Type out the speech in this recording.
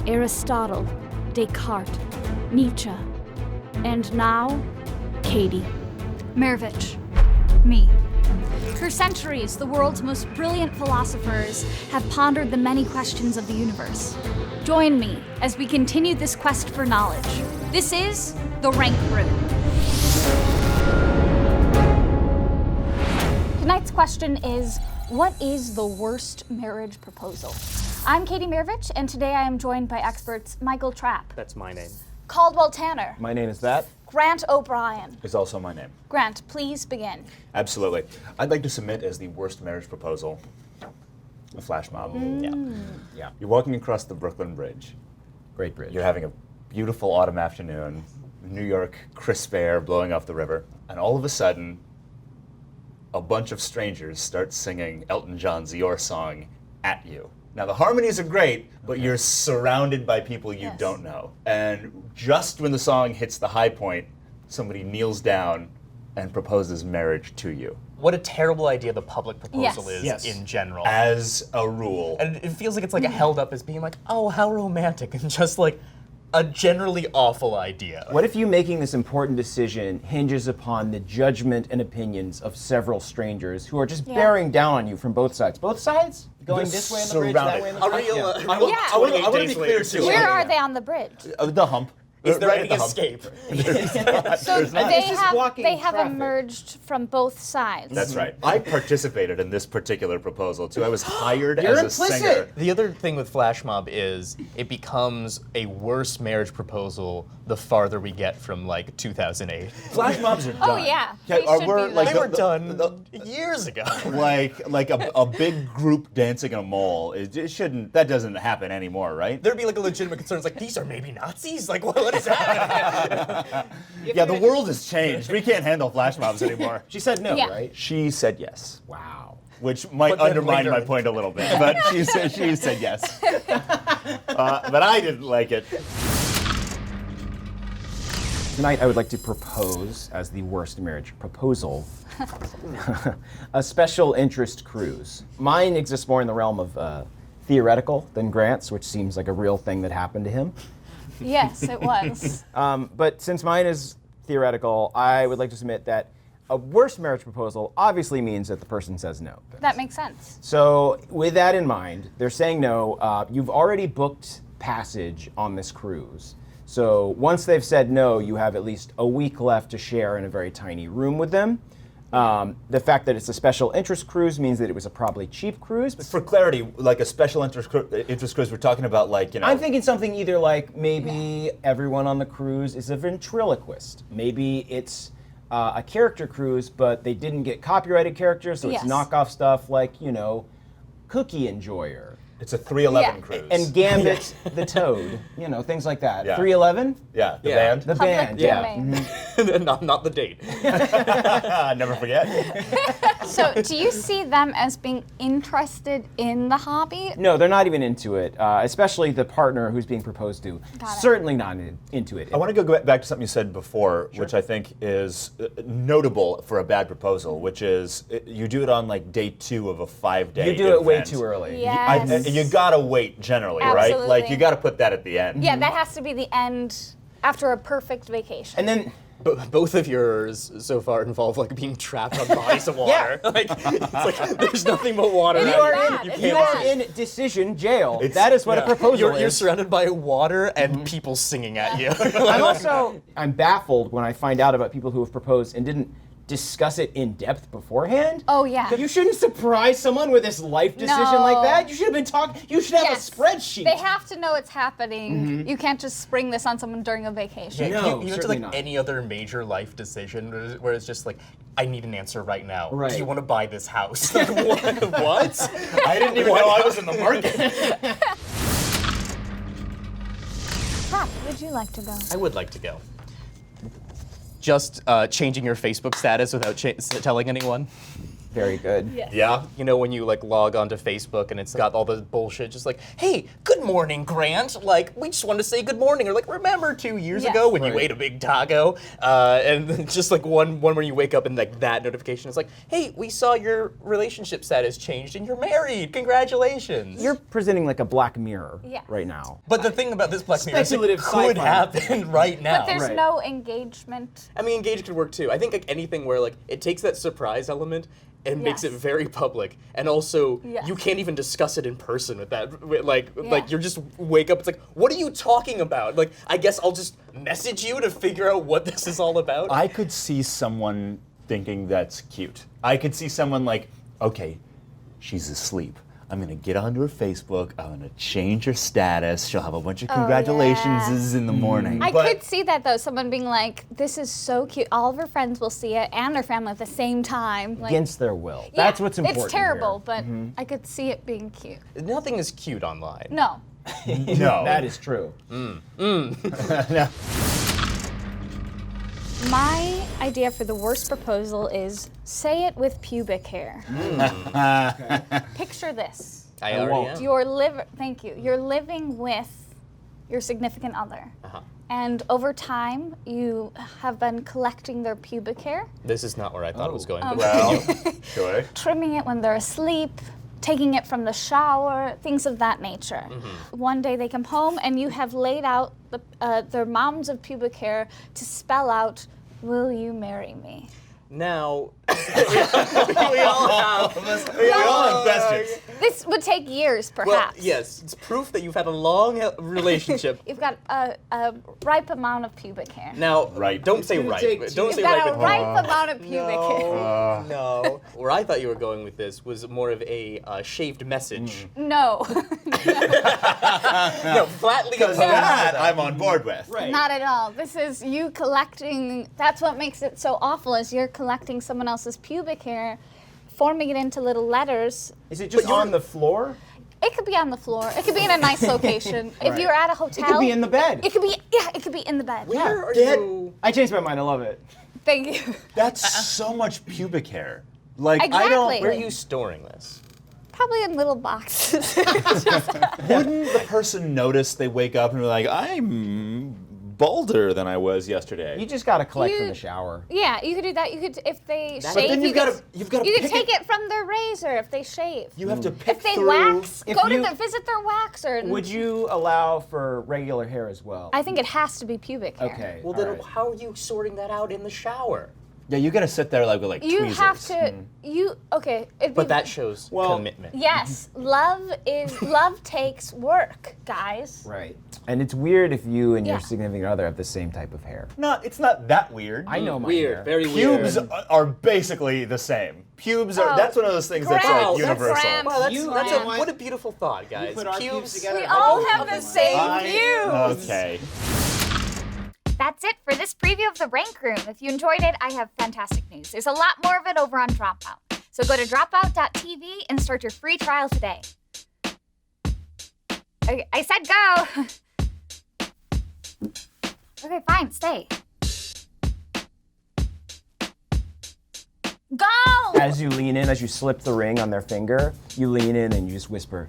Aristotle, Descartes, Nietzsche, and now, Katie. Marovitch. Me. For centuries, the world's most brilliant philosophers have pondered the many questions of the universe. Join me as we continue this quest for knowledge. This is The Rank Room. Tonight's question is, what is the worst marriage proposal? I'm Katie Marovitch, and today I am joined by experts Michael Trapp. That's my name. Caldwell Tanner. My name is that. Grant O'Brien. Is also my name. Grant, please begin. Absolutely. I'd like to submit as the worst marriage proposal, a Flashmob. Yeah. You're walking across the Brooklyn Bridge. Great bridge. You're having a beautiful autumn afternoon, New York, crisp air blowing off the river, and all of a sudden, a bunch of strangers start singing Elton John's Your Song at you. Now, the harmonies are great, but you're surrounded by people you don't know. And just when the song hits the high point, somebody kneels down and proposes marriage to you. What a terrible idea the public proposal is in general. As a rule. And it feels like it's like held up as being like, oh, how romantic, and just like a generally awful idea. What if you making this important decision hinges upon the judgment and opinions of several strangers who are just bearing down on you from both sides? Both sides? Going this way on the bridge, that way on the bridge? I want to be clear too. Where are they on the bridge? The hump. Is there Right any at the hump. escape? So blocking they have traffic. emerged from both sides. That's right. I participated in this particular proposal too. I was hired You're as a implicit. singer. The other thing with Flashmob is it becomes a worse marriage proposal the farther we get from like 2008. Flash mobs are done. Oh yeah. They Are should we're, be like, They the- were done years ago. like a big group dancing in a mall. It shouldn't. That doesn't happen anymore, right? There'd be like a legitimate concern. It's like, these are maybe Nazis? Like, what is happening? Yeah, the world has changed. We can't handle flash mobs anymore. She said no, Yeah. right? She said yes, Wow. which might But then undermine later- my point a little bit. But she said yes. But I didn't like it. Tonight I would like to propose as the worst marriage proposal a special interest cruise. Mine exists more in the realm of theoretical than Grant's, which seems like a real thing that happened to him. Yes, it was. But since mine is theoretical, I would like to submit that a worst marriage proposal obviously means that the person says no. That makes sense. So with that in mind, they're saying no. You've already booked passage on this cruise. So once they've said no, you have at least a week left to share in a very tiny room with them. The fact that it's a special interest cruise means that it was a probably cheap cruise. For clarity, like a special interest cruise, we're talking about like, you know. I'm thinking something either like maybe everyone on the cruise is a ventriloquist. Maybe it's a character cruise, but they didn't get copyrighted characters, so Yes. it's knockoff stuff like, you know, Cookie Enjoyer. It's a 311 Yeah. cruise. And Gambit the Toad, you know, things like that. Yeah. 311? yeah, the Yeah. band. The Public band, yeah. domain. not the date. Never forget. So, do you see them as being interested in the hobby? No, they're not even into it, especially the partner who's being proposed to. Got it. Certainly not into it. I want to go back to something you said before, which I think is notable for a bad proposal, which is you do it on like day 2 of a 5-day You do it way event. too early. Yes. You gotta wait generally, right? Absolutely. Like you gotta put that at the end. Yeah, that has to be the end after a perfect vacation. And then Both of yours so far involve like being trapped on bodies of water. Like it's like there's nothing but water. It is out bad. here. It's you bad. are in decision jail. That is what a proposal You're is. surrounded by water and people singing at you. I'm baffled when I find out about people who have proposed and didn't discuss it in depth beforehand. Oh, yeah. You shouldn't surprise someone with this life decision No. like that. You should have been talking. You should have Yes. a spreadsheet. They have to know it's happening. You can't just spring this on someone during a vacation. No, you went to certainly like not. any other major life decision where it's just like, I need an answer right now. Right. Do you want to buy this house? Like, what? I didn't even know I was in the market. Trapp, would you like to go? I would like to go. Just changing your Facebook status without telling anyone. Very good. Yeah. You know when you like log onto Facebook and it's got all the bullshit just like, hey, good morning, Grant. Like, we just wanted to say good morning. Or like, remember 2 years Yes. ago when you Right. ate a big taco? And then just like one where you wake up and like that notification is like, hey, we saw your relationship status changed and you're married. Congratulations. You're presenting like a Black Mirror Yeah. right now. But the thing about this Black Mirror is it Speculative could sci-fi. happen right now. But there's Right. no engagement. I mean, engage could work too. I think like anything where like it takes that surprise element and makes it Yes. very public, and also Yes. you can't even discuss it in person with that. Like Yeah. you're just wake up. It's like, what are you talking about? Like, I guess I'll just message you to figure out what this is all about. I could see someone thinking that's cute. I could see someone like, okay, she's asleep. I'm gonna get onto her Facebook. I'm gonna change her status. She'll have a bunch of congratulations in the morning. I But could see that though. Someone being like, "This is so cute." All of her friends will see it and their family at the same time. Like, Against their will. yeah, That's what's important. It's terrible, here. but I could see it being cute. Nothing is cute online. No. no, That is true. My idea for the worst proposal is say it with pubic hair. Picture this. I I already won't. am. Thank you. You're living with your significant other. And over time, you have been collecting their pubic hair, This is not where I thought it was going. But well, sure. trimming it when they're asleep, taking it from the shower, things of that nature. One day they come home and you have laid out their mounds of pubic hair to spell out, "Will you marry me?" now, we all have. We all have questions. This would take years, Well, perhaps. yes, it's proof that you've had a long relationship. You've got a ripe amount of pubic hair. Now, Right. Don't say gonna right. take Don't You've say got right. a ripe amount of pubic hair. No. Where I thought you were going with this was more of a shaved message. No, No, flatly Because opposed to that I'm on board with. Right. not at all. This is you collecting. That's what makes it so awful. Is you're collecting someone else's pubic hair, forming it into little letters. Is it just on the floor? It could be on the floor. It could be in a nice location. If Right. you're at a It hotel, could be in the bed. It could be it could be in the bed. Where are Dad- you? I changed my mind. I love it. Thank you. That's so much pubic hair. Like I Exactly. don't. Where are you storing this? Probably in little boxes. Wouldn't the person notice they wake up and be like, I'm bolder than I was yesterday? You just gotta collect from You- the shower. Yeah, you could do that. You could if they shave. then you've you gotta- could, you've gotta You could pick take it- it from their razor if they shave. You have to pick If they through. wax, If go you- to visit their waxer. And Would you allow for regular hair as well? I think it has to be pubic hair. Okay. Well, all then right. how are you sorting that out in the shower? Yeah, you gotta sit there like with like You tweezers. have to. Okay. It'd But be, that shows Well- commitment. Yes, love takes work, guys. Right. And it's weird if you and your Yeah. significant other have the same type of hair. It's not that weird. I know my Weird, hair. very Pubes weird. are basically the same. Pubes are. Oh, That's one of those things that's cramps, like that's universal. cramps. Wow, that's, You- that's you a, know what? what a beautiful thought, guys. put our pubes together. We all have the same I- views. Okay. That's it for this preview of The Rank Room. If you enjoyed it, I have fantastic news. There's a lot more of it over on Dropout. So go to dropout.tv and start your free trial today. Okay, I said go. Okay, fine, stay. Go! As you lean in, as you slip the ring on their finger, you lean in and you just whisper,